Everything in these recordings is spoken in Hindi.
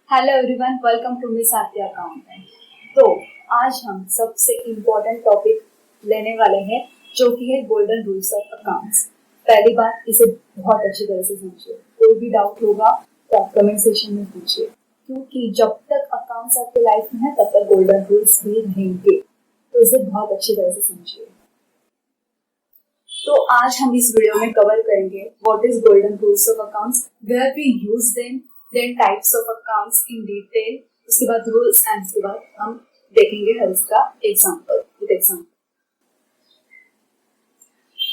Hello everyone, welcome to Miss Aarti accountant. तो आज हम सबसे इम्पोर्टेंट टॉपिक लेने वाले हैं जो कि है गोल्डन रूल्स ऑफ अकाउंट्स। पहली बात, इसे बहुत अच्छी तरह से समझिए। कोई भी डाउट होगा तो आप कमेंट सेक्शन में पूछिए, क्योंकि जब तक अकाउंट्स आपके लाइफ में है तब तक गोल्डन रूल्स भी रहेंगे। तो इसे बहुत अच्छी तरह से समझिए। तो आज हम इस वीडियो में कवर करेंगे what is golden rules of accounts, where we use them, then types of accounts in detail, उसके बाद रूल्स एंड उसके बाद हम देखेंगे हेल्थ का example with example.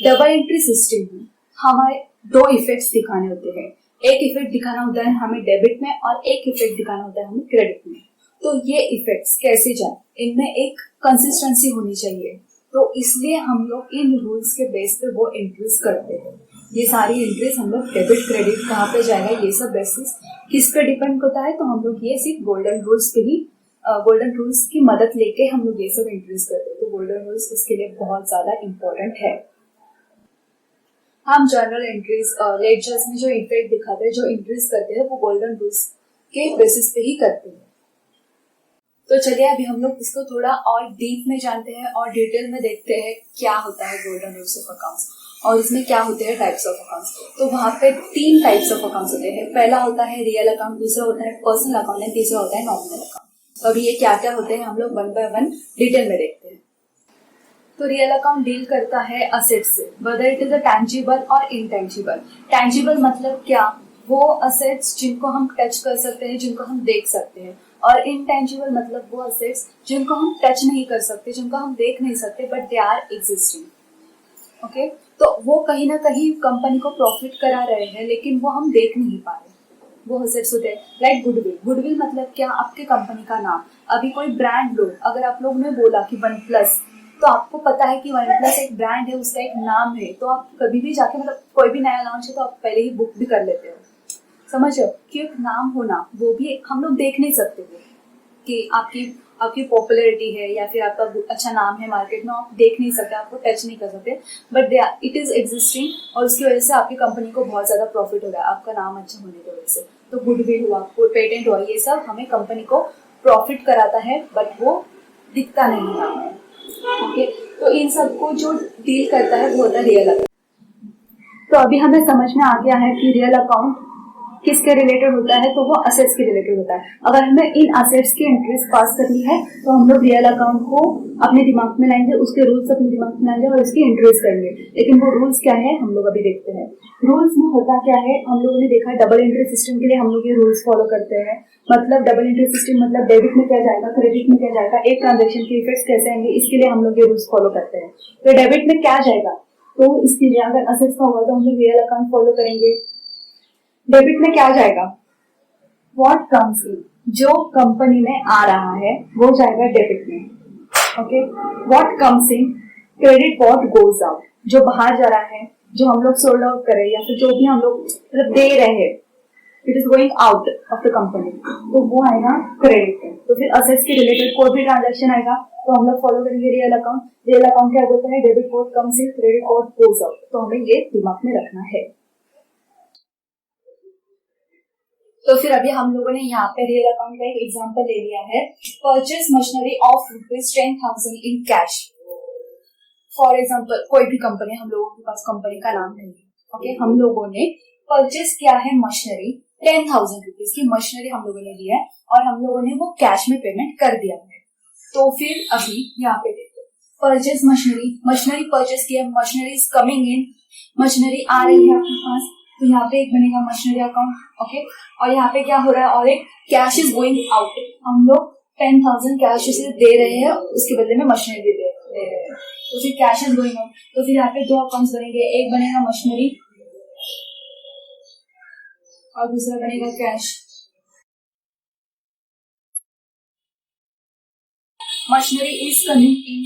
Double entry system में हमारे दो इफेक्ट्स दिखाने होते हैं। एक इफेक्ट दिखाना होता है हमें डेबिट में और एक इफेक्ट दिखाना होता है हमें क्रेडिट में। तो ये इफेक्ट्स कैसे जाए, इनमें एक कंसिस्टेंसी होनी चाहिए। तो इसलिए हम लोग इन रूल्स के बेस पे वो एंट्रीज करते हैं। ये सारी एंट्रीज हम लोग डेबिट क्रेडिट कहाँ पे जाएगा, ये सब बेसिस किस पे डिपेंड होता है। तो हम लोग ये सिर्फ गोल्डन रूल्स पे ही गोल्डन रूल्स की मदद लेके हम लोग ये सब एंट्रीज करते हैं। तो गोल्डन रूल्स इसके लिए बहुत ज्यादा इम्पोर्टेंट है। हम जर्नल एंट्रीज लेडजर्स में जो इफेक्ट दिखाते हैं, जो एंट्रीज करते हैं, वो गोल्डन रूल्स के बेसिस पे ही करते हैं। तो चलिए अभी हम लोग इसको थोड़ा और डीप में जानते हैं और डिटेल में देखते हैं क्या होता है गोल्डन रूल्स ऑफ अकाउंट्स और इसमें क्या होते हैं टाइप्स ऑफ अकाउंट्स। तो वहाँ पे 3 टाइप्स ऑफ अकाउंट्स होते हैं। पहला होता है रियल अकाउंट, दूसरा होता है पर्सनल अकाउंट एंड तीसरा होता है नॉमिनल अकाउंट। तो अभी ये क्या क्या होते हैं हम लोग वन बाय वन डिटेल में देखते हैं। तो रियल अकाउंट डील करता है असेट्स से, whether it is a tangible और इनटैंजिबल। टैंजिबल मतलब क्या, वो असेट्स जिनको हम टच कर सकते हैं, जिनको हम देख सकते हैं। और इनटैंजिबल मतलब वो असेट्स जिनको हम टच नहीं कर सकते, जिनको हम देख नहीं सकते, but they are existing. Okay, तो वो कहीं ना कहीं कंपनी को प्रॉफिट करा रहे हैं लेकिन वो हम देख नहीं पा रहे। वो असेट्स होते हैं लाइक गुडविल। गुडविल मतलब क्या, आपके कंपनी का नाम। अभी कोई ब्रांड लो, अगर आप लोगों ने बोला कि वन प्लस, तो आपको पता है कि वन प्लस एक ब्रांड है, उसका एक नाम है। तो आप कभी भी जाके, मतलब कोई भी नया लॉन्च है तो आप पहले ही बुक भी कर लेते हो। समझ लो कि एक नाम होना, वो भी हम लोग देख नहीं सकते वो कि आपकी पॉपुलैरिटी है या फिर आपका अच्छा नाम है मार्केट में, आप देख नहीं सकते, आपको टच नहीं कर सकते, but they it is existing और उसकी वजह से आपकी कंपनी को बहुत ज्यादा प्रॉफिट हो रहा है आपका नाम अच्छा होने की वजह से। तो गुडविल हुआ, कोई पेटेंट हुआ, ये सब हमें कंपनी को प्रॉफिट कराता है बट वो दिखता नहीं है। ओके, तो इन सबको जो डील करता है वो होता है रियल अकाउंट। तो अभी हमें समझ में आ गया है कि रियल अकाउंट किसके रिलेटेड होता है, तो वो असेट्स के रिलेटेड होता है। अगर हमें इन असेट्स की एंट्रीज पास करनी है तो हम लोग रियल अकाउंट को अपने दिमाग में लाएंगे, उसके रूल्स अपने दिमाग में लाएंगे और उसकी एंट्रीज करेंगे। लेकिन वो रूल्स क्या है हम लोग अभी देखते हैं। रूल्स में होता क्या है, हम लोगों ने देखा है डबल एंट्री सिस्टम के लिए हम लोग ये रूल्स फॉलो करते हैं। मतलब डबल एंट्री सिस्टम मतलब डेबिट में क्या जाएगा, क्रेडिट में क्या जाएगा, एक ट्रांजेक्शन के इफेक्ट्स कैसे आएंगे, इसके लिए हम लोग ये रूल्स फॉलो करते हैं। तो डेबिट में क्या जाएगा, तो इसके लिए अगर असेट्स का हुआ तो हम लोग रियल अकाउंट फॉलो करेंगे। डेबिट में क्या जाएगा, व्हाट कम्स इन, जो कंपनी में आ रहा है वो जाएगा डेबिट में। Okay, what comes in credit, what goes out, जो बाहर जा रहा है, जो हम लोग सोल्ड आउट करें या फिर जो भी हम लोग मतलब दे रहे हैं, it is going out of the company, तो वो आएगा क्रेडिट में। तो फिर असेट्स के रिलेटेड कोई भी ट्रांजेक्शन आएगा तो हम लोग फॉलो करेंगे रियल अकाउंट। रियल अकाउंट क्या बोलता है, debit what comes in, credit what goes out. तो हमें ये दिमाग में रखना है। तो फिर अभी हम लोगों ने यहाँ पे रियल अकाउंट का एक एग्जांपल ले लिया है। Purchase machinery of ₹10,000 in cash. For example कोई भी कंपनी, हम लोगों के पास कंपनी का नाम नहीं है। ओके, हम लोगों ने परचेज किया है मशीनरी, ₹10,000 की मशीनरी हम लोगों ने ली है और हम लोगों ने वो कैश में पेमेंट कर दिया है। तो फिर अभी यहाँ पे देखो, परचेज मशीनरी परचेज किया, machinery is coming in, machinery आ रही है आपके पास, तो यहाँ पे एक बनेगा मशीनरी अकाउंट। ओके, और यहाँ पे क्या हो रहा है, और एक कैश इज गोइंग आउट, हम लोग 10,000 कैश से दे रहे हैं, उसके बदले में मशीनरी दे रहे हैं, तो फिर कैश इज गोइंग आउट। तो फिर यहाँ पे 2 अकाउंट्स बनेंगे, एक बनेगा मशीनरी और दूसरा बनेगा cash. Machinery is coming in,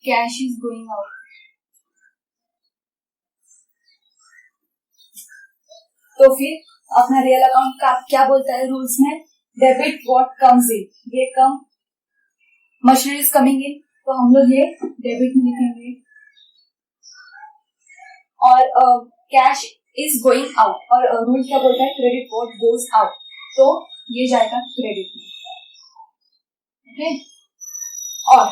cash is going out. तो फिर अपना रियल अकाउंट का क्या बोलता है रूल्स में, डेबिट व्हाट कम्स इन, ये कम, मशीनरी इज कमिंग इन, तो हम लोग ये डेबिट में लिखेंगे। और कैश इज गोइंग आउट, और रूल क्या बोलता है, क्रेडिट व्हाट गोज आउट, तो ये जाएगा क्रेडिट में। ओके, और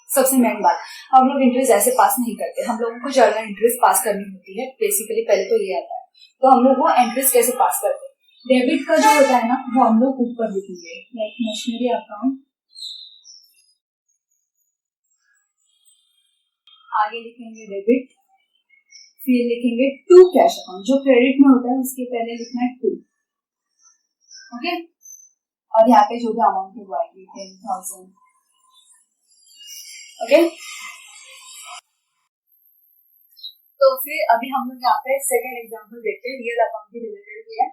सबसे मेन बात, हम लोग इंटरेस्ट ऐसे पास नहीं करते, हम लोगों को जर्नल इंटरेस्ट पास करनी होती है। बेसिकली पहले तो ये आता है, तो हम लोग वो इंटरेस्ट कैसे पास करते हैं। डेबिट का जो होता है ना, वो हम लोग ऊपर लिखेंगे, लाइक मशीनरी अकाउंट, आगे लिखेंगे डेबिट, फिर लिखेंगे टू कैश अकाउंट, जो क्रेडिट में होता है उसके पहले लिखना है टू। ओके, और यहाँ पे जो भी अमाउंट है वो आएगी 10,000। ओके, तो फिर अभी हम लोग यहाँ पे सेकेंड एग्जांपल देखते हैं, रियल अकाउंट के रिलेटेड भी है।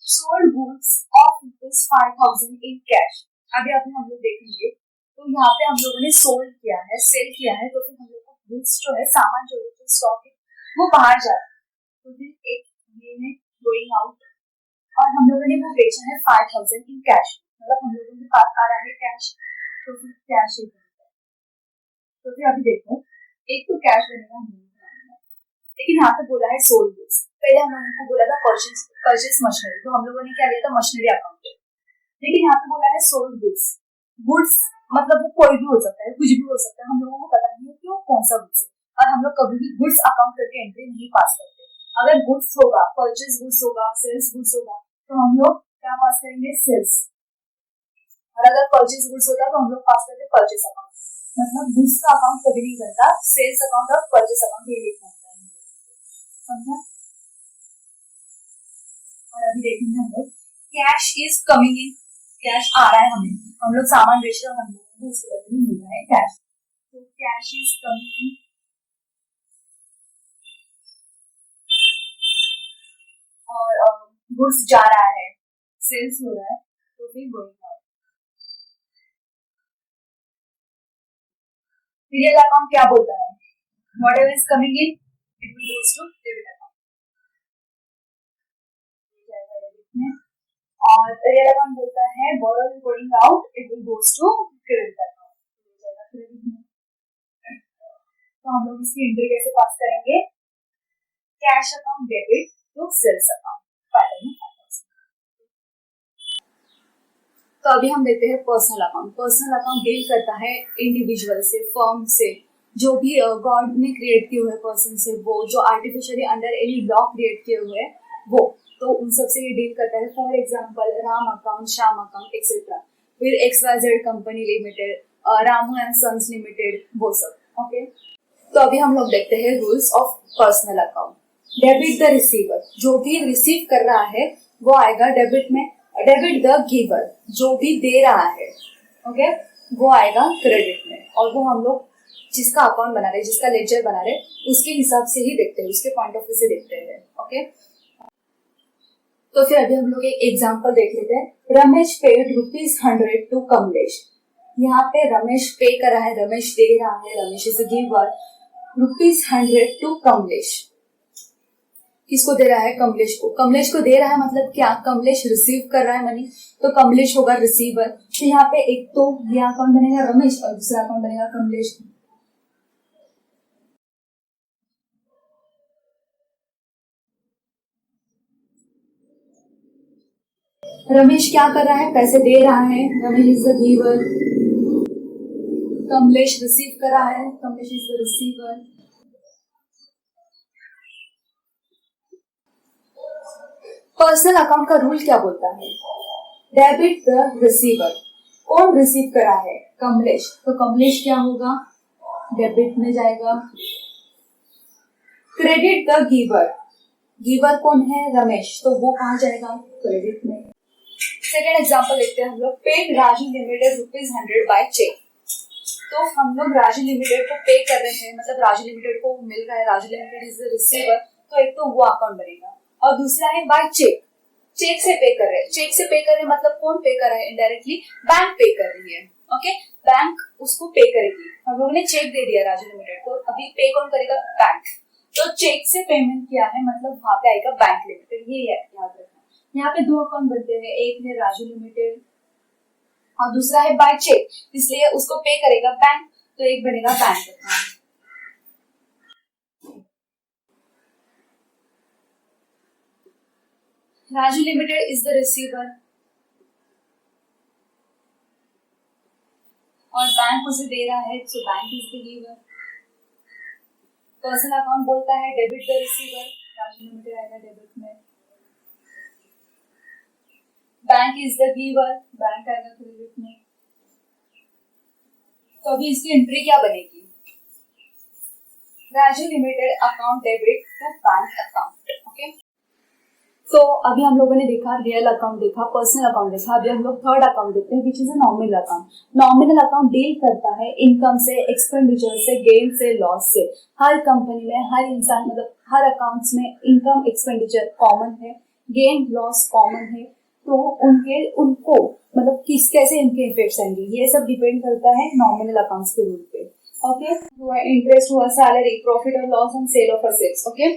Sold goods of ₹5,000 in cash. अभी हम लोग देखेंगे, तो यहाँ पे हम लोगों ने सोल्ड किया है, सेल किया है, तो फिर हम लोग को गुड्स जो है, सामान जो है, स्टॉक है, वो बाहर जा रहा है, तो फिर एक ये है गोइंग आउट, और हम लोगों ने वो बेचा है 5,000 इन कैश, मतलब हम लोगों के पास आ रहा है कैश, तो फिर कैश ही बनेगा। तो फिर अभी देखो, एक तो कैश बनेगा, लेकिन यहाँ पे बोला है सोल्ड गुड्स। पहले हम लोगों को बोला था परचेस मशीनरी, तो हम लोगों ने क्या लिया था, मशीनरी अकाउंट, लेकिन यहाँ पे बोला है सोल्ड गुड्स। गुड्स मतलब वो कोई भी हो सकता है, कुछ भी हो सकता है, हम लोगों को पता नहीं है कि वो कौन सा गुड्स है, और हम लोग कभी भी गुड्स अकाउंट करके एंट्री नहीं पास करते। अगर गुड्स होगा, परचेस गुड्स होगा, सेल्स गुड्स होगा, तो हम लोग क्या पास करेंगे, सेल्स, और अगर परचेस गुड्स होगा तो हम लोग पास करेंगे परचेस अकाउंट। मतलब गुड्स का अकाउंट कभी नहीं बनता, सेल्स अकाउंट और परचेस अकाउंट ये लिखना होता है, समझा। और अभी देखेंगे हम लोग, cash is coming in, cash आ रहा है हमें, हम लोग सामान बेच रहे हैं, हम लोगों को उसके बदले में मिल रहा है कैश, तो कैश इज कमिंग इन, और गुड्स जा रहा है, सेल्स हो रहा है, तो फिर गोइंग आउट। रियल अकाउंट क्या बोलता है, whatever is coming in it will goes to debit account, और रियल अकाउंट बोलता है whatever is going out it will goes to credit account, credit में। तो हम लोग इसकी एंट्री कैसे पास करेंगे, cash account debit to sales account, pattern में। तो अभी हम देखते हैं personal account. Personal account deal करता है इंडिविजुअल से, फर्म से, जो भी गॉड ने क्रिएट किए हुए पर्सन से, वो जो artificially under any law create किए हुए वो, तो उन सब से ये डील करता है। For example Ram account, Shyam account etcetera, फिर XYZ company limited, Ramu and sons limited, वो सब। ओके, तो अभी हम लोग देखते हैं rules of personal account. Debit the receiver, जो भी रिसीव कर रहा है वो आएगा डेबिट में। डेबिट द गिवर, जो भी दे रहा है, ओके, वो आएगा क्रेडिट में। और वो हम लोग जिसका अकाउंट बना रहे, जिसका लेजर बना रहे, उसके हिसाब से ही देखते हैं, उसके पॉइंट ऑफ व्यू से देखते हैं। ओके, तो फिर अभी हम लोग एक एग्जांपल देख लेते हैं। Ramesh paid ₹100 to Kamlesh. यहाँ पे रमेश पे कर रहा है, रमेश दे रहा है, Ramesh is a giver, ₹100 to Kamlesh. किसको दे रहा है, कमलेश को। कमलेश को दे रहा है मतलब क्या, कमलेश रिसीव कर रहा है मनी, तो कमलेश होगा रिसीवर। तो यहाँ पे एक तो ये अकाउंट बनेगा रमेश और दूसरा अकाउंट बनेगा कमलेश। रमेश क्या कर रहा है, पैसे दे रहा है, Ramesh is the giver. Kamlesh receive कर रहा है, Kamlesh is the receiver. Personal account का रूल क्या बोलता है, डेबिट द रिसीवर। कौन रिसीव कर रहा है, कमलेश, तो कमलेश क्या होगा, डेबिट में जाएगा। क्रेडिट द गिवर, गिवर कौन है, रमेश, तो वो कहाँ जाएगा, क्रेडिट में। सेकेंड एग्जाम्पल देखते हैं हम लोग। Paid Raju limited ₹100 by cheque. तो हम लोग राजू लिमिटेड को पे कर रहे हैं, मतलब राजू लिमिटेड को मिल रहा है, Raju limited is the receiver, तो एक तो वो अकाउंट बनेगा, और दूसरा है बाय चेक, चेक से पे कर रहे हैं। चेक से पे कर रहे हैं मतलब कौन पे कर रहा है, इनडायरेक्टली बैंक पे कर रही है। ओके, बैंक उसको पे करेगी। हम लोगों ने चेक दे दिया राजू लिमिटेड को, अभी पे कौन करेगा, बैंक। तो चेक से पेमेंट किया है मतलब वहां पे आएगा बैंक लिमिटेड, ये याद रखना। यहाँ पे दो अकाउंट बनते हैं, एक है राजू लिमिटेड और दूसरा है बाय चेक, इसलिए उसको पे करेगा बैंक, तो एक बनेगा bank account. Raju limited is the receiver और बैंक उसे दे रहा है, so bank is the giver. Personal account बोलता है debit the receiver, Raju limited आएगा डेबिट में। Bank is the giver, bank आएगा क्रेडिट में। तो अभी इसकी एंट्री क्या बनेगी? Raju limited account debit to bank account. Okay, तो अभी हम लोगों ने देखा रियल अकाउंट, देखा पर्सनल अकाउंट, देखा। अभी हम लोग थर्ड अकाउंट देखते हैं, which is a nominal account. Nominal account deal करता है इनकम से, एक्सपेंडिचर से, गेन से, लॉस से। हर कंपनी में, हर इंसान, मतलब हर अकाउंट्स में इनकम एक्सपेंडिचर कॉमन है, गेन लॉस कॉमन है। तो उनको मतलब कैसे इनके इफेक्ट्स आएंगे, ये सब डिपेंड करता है नॉमिनल अकाउंट्स के रूल पे। ओके, हुआ इंटरेस्ट, हुआ सैलरी, प्रॉफिट और loss and sale of assets. Okay,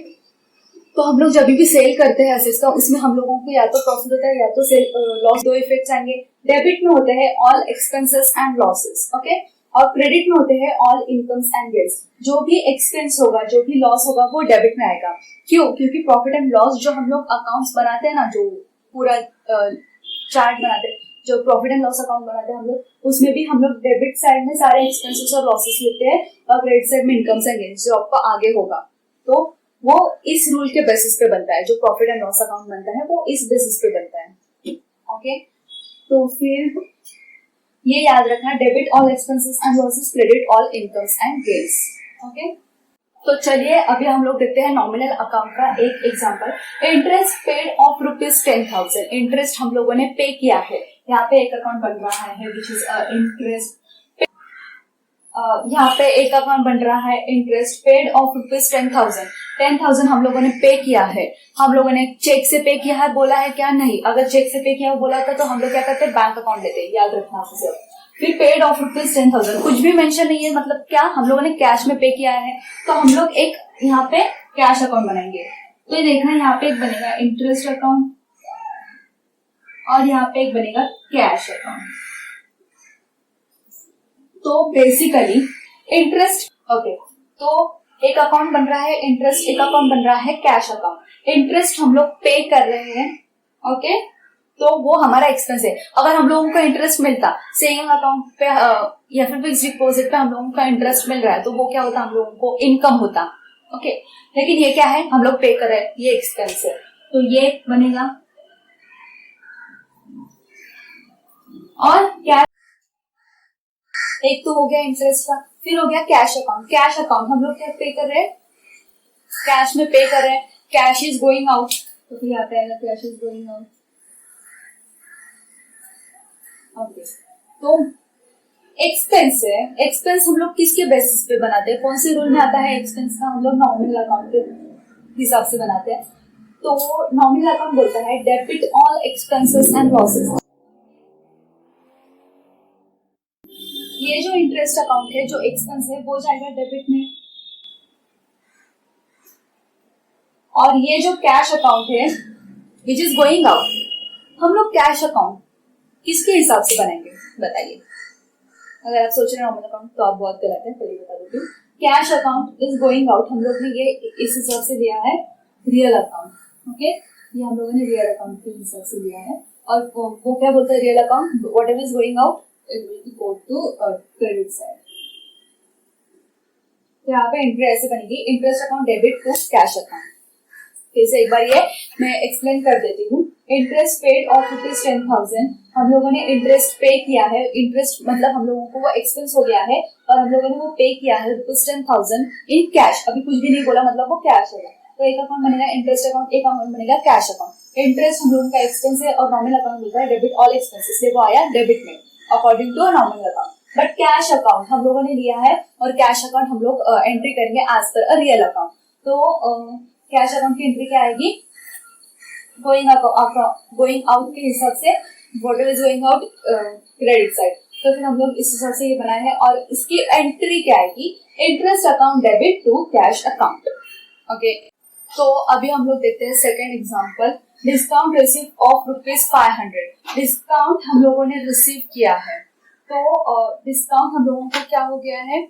तो हम लोग जब भी सेल करते हैं असेट्स का, इसमें हम लोगों को या तो प्रॉफिट होता है या तो सेल लॉस। दो इफेक्ट्स आएंगे। डेबिट में होते हैं all expenses and losses, okay, और क्रेडिट में होते हैं ऑल इनकम्स एंड गेन्स। जो भी एक्सपेंस होगा, जो भी लॉस होगा, वो डेबिट में आएगा। क्यों? क्योंकि प्रॉफिट एंड लॉस जो हम लोग अकाउंट्स बनाते हैं ना, जो पूरा चार्ट बनाते हैं, जो प्रॉफिट एंड लॉस अकाउंट बनाते हैं हम लोग, उसमें भी हम लोग डेबिट साइड में सारे एक्सपेंसेस और लॉसेस लेते हैं और क्रेडिट साइड में इनकम्स एंड गेन्स जो आपका आगे होगा। तो वो इस रूल के बेसिस पे बनता है। जो प्रॉफिट एंड लॉस अकाउंट बनता है वो इस बेसिस पे बनता है। ओके, तो फिर ये याद रखना, debit all expenses and losses, credit all incomes and gains. Okay, तो चलिए अभी हम लोग देखते हैं नॉमिनल अकाउंट का एक example. Interest paid of ₹10,000। Interest हम लोगों ने पे किया है। यहाँ पे एक अकाउंट बन रहा है विच इज इंटरेस्ट। यहाँ पे एक अकाउंट बन रहा है इंटरेस्ट पेड ऑफ ₹10,000। 10,000 हम लोगों ने पे किया है। हम लोगों ने चेक से पे किया है बोला है क्या? नहीं। अगर चेक से पे किया बोला था तो हम लोग क्या करते हैं? बैंक अकाउंट लेते हैं, याद रखना आपसे। फिर पेड ऑफ ₹10,000, कुछ भी मेंशन नहीं है, मतलब क्या हम लोगों ने कैश में पे किया है। तो हम लोग एक यहाँ पे कैश अकाउंट बनाएंगे। तो ये देखना, यहाँ पे एक बनेगा इंटरेस्ट अकाउंट और यहाँ पे एक बनेगा कैश अकाउंट। तो बेसिकली इंटरेस्ट, ओके, तो एक अकाउंट बन रहा है इंटरेस्ट, एक अकाउंट बन रहा है कैश अकाउंट। इंटरेस्ट हम लोग पे कर रहे हैं, ओके, तो वो हमारा एक्सपेंस है। अगर हम लोगों को इंटरेस्ट मिलता सेविंग अकाउंट पे या फिर फिक्स डिपॉजिट पे हम लोगों का इंटरेस्ट मिल रहा है, तो वो क्या होता? हम लोगों को इनकम होता। ओके, लेकिन ये क्या है? हम लोग पे कर रहे हैं, ये एक्सपेंस है। तो ये बनेगा। और क्या, एक तो हो गया इंटरेस्ट का, फिर हो गया कैश अकाउंट। कैश अकाउंट हम लोग क्या पे कर रहे हैं? कैश में पे कर रहे हैं। कैश इज गोइंग आउट, तो फिर आता है cash is going out. Okay, तो एक्सपेंस है। एक्सपेंस हम लोग किसके बेसिस पे बनाते हैं? कौन से रूल में आता है एक्सपेंस का? हम लोग नॉमिनल अकाउंट के हिसाब से बनाते हैं। तो नॉमिनल अकाउंट बोलता है debit all expenses and losses. ये जो इंटरेस्ट अकाउंट है, जो एक्सपेंस है, वो जाएगा डेबिट में। और ये जो कैश अकाउंट है विच इज गोइंग आउट, हम लोग कैश अकाउंट किसके हिसाब से बनाएंगे बताइए? अगर आप सोच रहे हैं नॉमिनल अकाउंट तो आप बहुत गलत है, पहले बता देती हूँ। Cash account is going out हम लोग ने ये इस हिसाब से लिया है रियल अकाउंट। ओके, ये हम लोगों ने रियल अकाउंट के हिसाब से लिया है। और वो क्या बोलते हैं? Real account whatever is going out it will go to credit side. यहाँ पे एंट्री ऐसे बनेगी, interest account debit to cash account. फिर से एक बार ये मैं एक्सप्लेन कर देती हूँ। इंटरेस्ट पेड ऑफ ₹10,000, हम लोगों ने इंटरेस्ट पे किया है। इंटरेस्ट मतलब हम लोगों को वो एक्सपेंस हो गया है और हम लोगों ने वो पे किया है ₹10,000 इन कैश। अभी कुछ भी नहीं बोला, मतलब वो कैश होगा। तो एक अकाउंट बनेगा इंटरेस्ट अकाउंट, एक अकाउंट बनेगा कैश अकाउंट। इंटरेस्ट हम लोगों का एक्सपेंस है और नॉमिनल अकाउंट मिलता है डेबिट ऑल एक्सपेंसेस, से वो आया डेबिट में according to nominal account. But cash account हम लोगों ने लिया है और कैश अकाउंट हम लोग एंट्री करेंगे as per a real account. तो कैश अकाउंट की एंट्री क्या आएगी? गोइंग आउट के हिसाब से, what is going out credit side. तो फिर हम लोग इस हिसाब से ये बनाए हैं और इसकी एंट्री क्या आएगी? Interest account debit to cash account. Okay, तो अभी हम लोग देखते हैं second example. Discount receive of ₹500। Discount हम लोगों ने रिसीव किया है। तो डिस्काउंट हम लोगों को क्या हो गया है?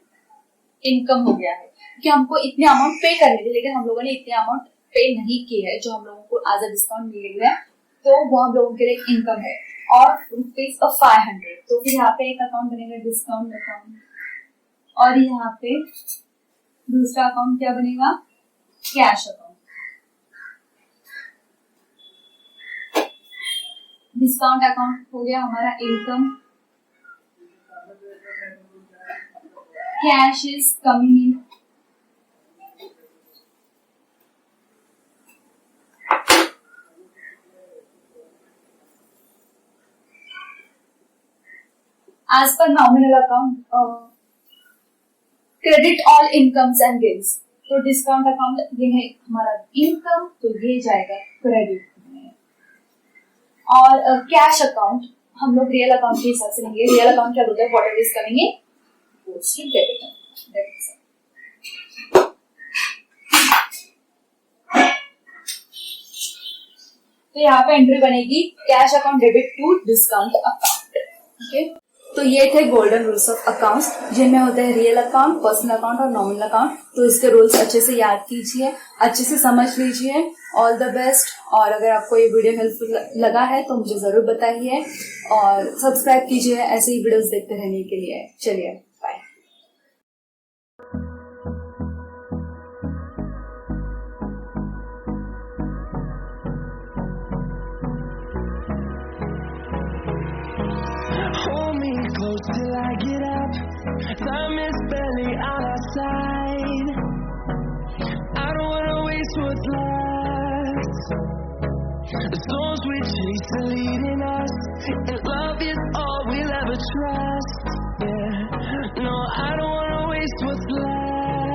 इनकम हो गया है, कि हमको इतने अमाउंट पे करने थे लेकिन हम लोगों ने इतने अमाउंट पे नहीं की है जो हम लोगों को एज अ डिस्काउंट मिल रहा है, तो वो हम लोगों के लिए एक इनकम है, और ₹500, तो फिर यहाँ पे एक अकाउंट बनेगा डिस्काउंट अकाउंट, और यहाँ पे दूसरा अकाउंट क्या बनेगा, कैश अकाउंट। डिस्काउंट अकाउंट हो गया हमारा income, cash is coming in, as per nominal account credit all incomes and gains। तो डिस्काउंट अकाउंट ये है हमारा इनकम, तो ये जाएगा क्रेडिट में। और कैश अकाउंट हम लोग रियल अकाउंट के हिसाब से लेंगे। रियल अकाउंट क्या बोलते हैं, whatever is coming in goes to debit. तो यहाँ पे एंट्री बनेगी cash account debit to discount account. Okay, तो ये थे गोल्डन रूल्स ऑफ अकाउंट्स, जिनमें होते हैं रियल अकाउंट, पर्सनल अकाउंट और नॉमिनल अकाउंट। तो इसके रूल्स अच्छे से याद कीजिए, अच्छे से समझ लीजिए। All the best. और अगर आपको ये वीडियो हेल्पफुल लगा है तो मुझे जरूर बताइए, और सब्सक्राइब कीजिए ऐसे ही वीडियोस देखते रहने के लिए। चलिए, bye. Hold me close till I get up. Time is barely on our side. I don't wanna waste what's left. The storms we chase are leading us, and love is all we'll ever trust. Yeah, no, I don't wanna waste what's left.